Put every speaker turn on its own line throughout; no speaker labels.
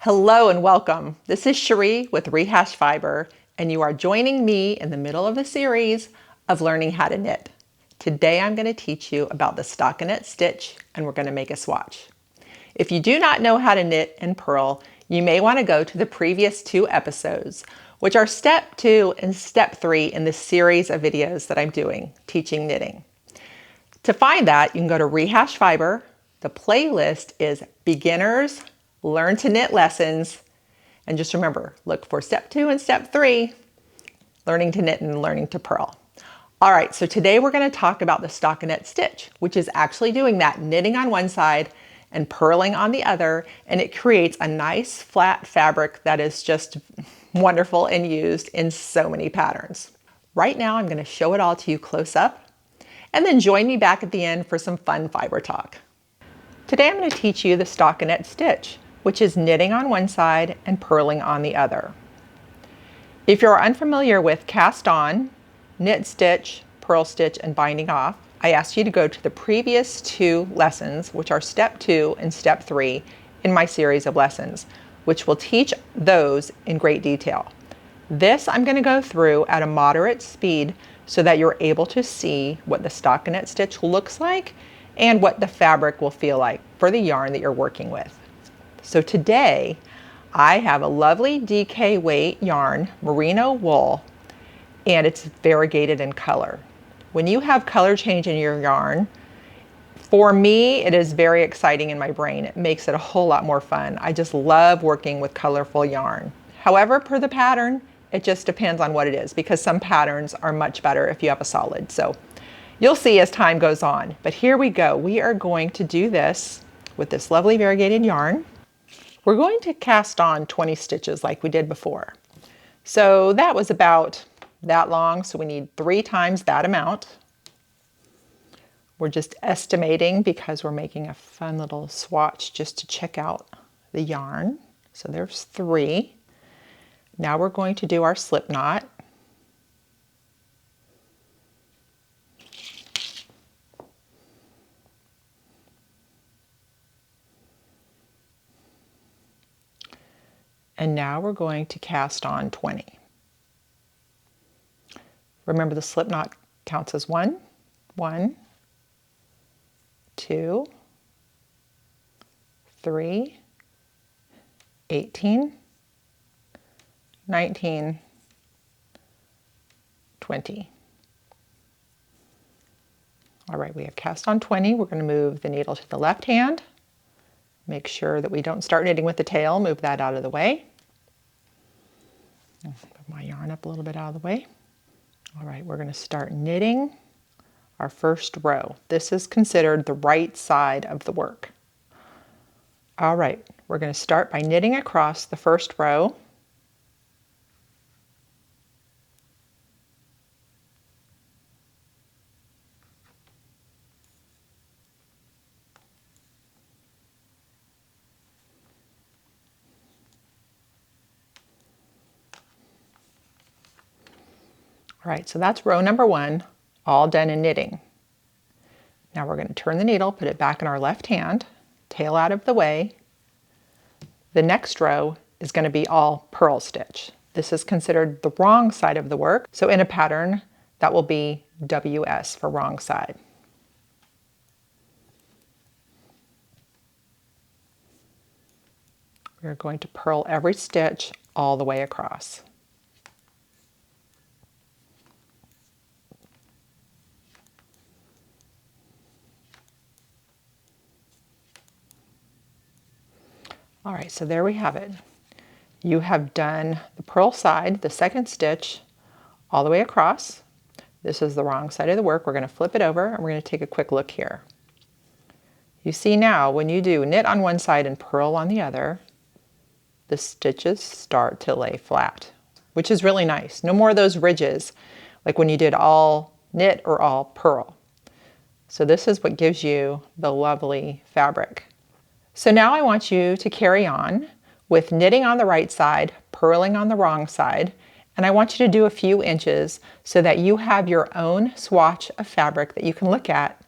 Hello and welcome. This is Cherie with Rehashfiber, and you are joining me in the middle of a series of learning how to knit. Today I'm going to teach you about the Stockinette Stitch, and we're going to make a swatch. If you do not know how to knit and purl, you may want to go to the previous two episodes, which are step 2 and step 3 in this series of videos that I'm doing, teaching knitting. To find that, you can go to Rehashfiber. The playlist is Beginners Learn to Knit Lessons. And just remember, look for step 2 and step 3, learning to knit and learning to purl. All right, so today we're going to talk about the Stockinette Stitch, which is actually doing that knitting on one side and purling on the other, and it creates a nice flat fabric that is just wonderful and used in so many patterns. Right now I'm going to show it all to you close up, and then join me back at the end for some fun fiber talk. Today I'm going to teach you the Stockinette Stitch, which is knitting on one side and purling on the other. If you're unfamiliar with cast on, knit stitch, purl stitch, and binding off, I ask you to go to the previous two lessons, which are step 2 and step 3 in my series of lessons, which will teach those in great detail. This I'm going to go through at a moderate speed so that you're able to see what the Stockinette Stitch looks like and what the fabric will feel like for the yarn that you're working with. So today I have a lovely DK weight yarn, merino wool, and it's variegated in color. When you have color change in your yarn, for me, it is very exciting in my brain. It makes it a whole lot more fun. I just love working with colorful yarn. However, per the pattern, it just depends on what it is, because some patterns are much better if you have a solid. So you'll see as time goes on. But here we go. We are going to do this with this lovely variegated yarn. We're going to cast on 20 stitches like we did before. So that was about that long, so we need 3 times that amount. We're just estimating because we're making a fun little swatch just to check out the yarn. So there's 3. Now we're going to do our slip knot. And now we're going to cast on 20. Remember, the slip knot counts as 1, 1, 2, 3, 18, 19, 20. All right, we have cast on 20. We're going to move the needle to the left hand. Make sure that we don't start knitting with the tail. Move that out of the way. Put my yarn up a little bit out of the way. All right, we're going to start knitting our first row. This is considered the right side of the work. All right, we're going to start by knitting across the first row. All right, so that's row number 1, all done in knitting. Now we're going to turn the needle, put it back in our left hand, tail out of the way. The next row is going to be all purl stitch. This is considered the wrong side of the work, so in a pattern that will be WS for wrong side. We're going to purl every stitch all the way across. All right, so there we have it. You have done the purl side, the second stitch, all the way across. This is the wrong side of the work. We're going to flip it over and we're going to take a quick look here. You see now when you do knit on one side and purl on the other, the stitches start to lay flat, which is really nice. No more of those ridges like when you did all knit or all purl. So this is what gives you the lovely fabric. So now I want you to carry on with knitting on the right side, purling on the wrong side, and I want you to do a few inches so that you have your own swatch of fabric that you can look at.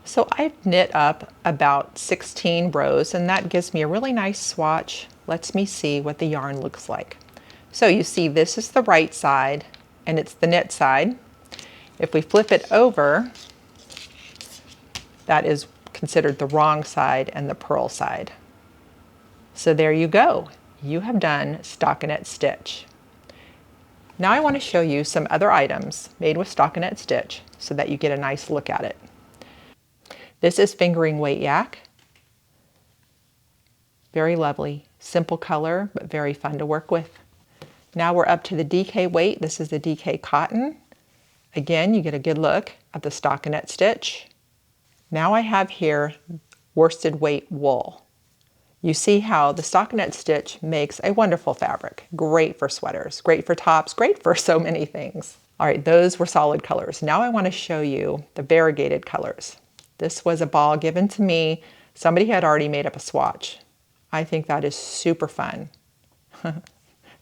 So I've knit up about 16 rows, and that gives me a really nice swatch lets me see what the yarn looks like. So you see this is the right side and it's the knit side. If we flip it over, that is considered the wrong side and the purl side. So there you go. You have done stockinette stitch. Now I want to show you some other items made with stockinette stitch so that you get a nice look at it. This is fingering weight yak. Very lovely, simple color, but very fun to work with. Now we're up to the DK weight. This is the DK cotton. Again, you get a good look at the stockinette stitch. Now I have here worsted weight wool. You see how the stockinette stitch makes a wonderful fabric. Great for sweaters, great for tops, great for so many things. All right, those were solid colors. Now I want to show you the variegated colors. This was a ball given to me. Somebody had already made up a swatch. I think that is super fun.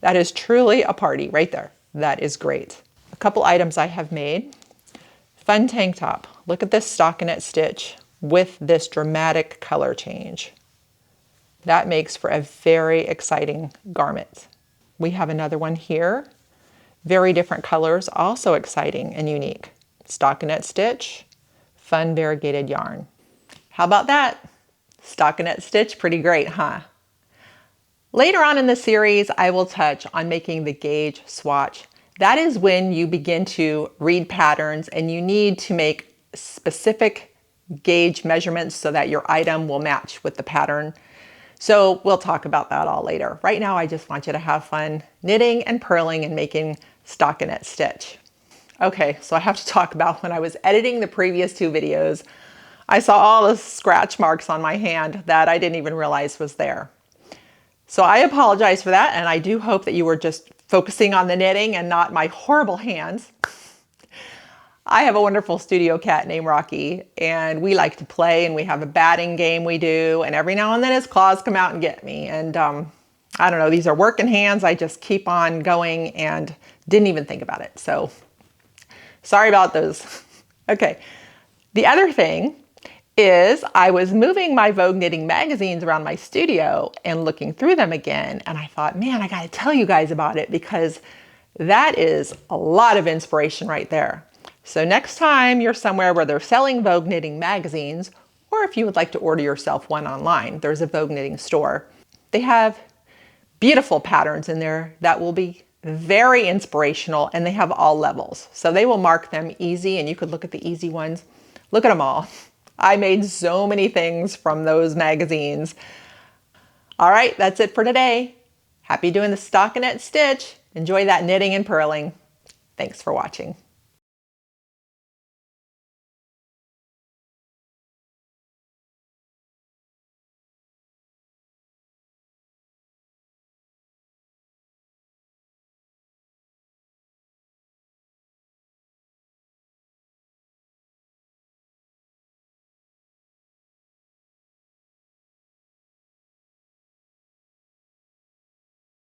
That is truly a party right there. That is great. A couple items I have made. Fun tank top. Look at this stockinette stitch with this dramatic color change. That makes for a very exciting garment. We have another one here. Very different colors, also exciting and unique. Stockinette stitch, fun variegated yarn. How about that? Stockinette stitch, pretty great, huh? Later on in the series, I will touch on making the gauge swatch. That is when you begin to read patterns and you need to make specific gauge measurements so that your item will match with the pattern. So we'll talk about that all later. Right now, I just want you to have fun knitting and purling and making stockinette stitch. Okay, so I have to talk about when I was editing the previous two videos, I saw all the scratch marks on my hand that I didn't even realize was there. So I apologize for that, and I do hope that you were just focusing on the knitting and not my horrible hands. I have a wonderful studio cat named Rocky, and we like to play, and we have a batting game we do, and every now and then his claws come out and get me. And I don't know, these are working hands. I just keep on going and didn't even think about it. So sorry about those. Okay, the other thing is I was moving my Vogue knitting magazines around my studio and looking through them again. And I thought, man, I gotta tell you guys about it because that is a lot of inspiration right there. So next time you're somewhere where they're selling Vogue knitting magazines, or if you would like to order yourself one online, there's a Vogue knitting store. They have beautiful patterns in there that will be very inspirational, and they have all levels. So they will mark them easy, and you could look at the easy ones. Look at them all. I made so many things from those magazines. All right, that's it for today. Happy doing the stockinette stitch. Enjoy that knitting and purling. Thanks for watching.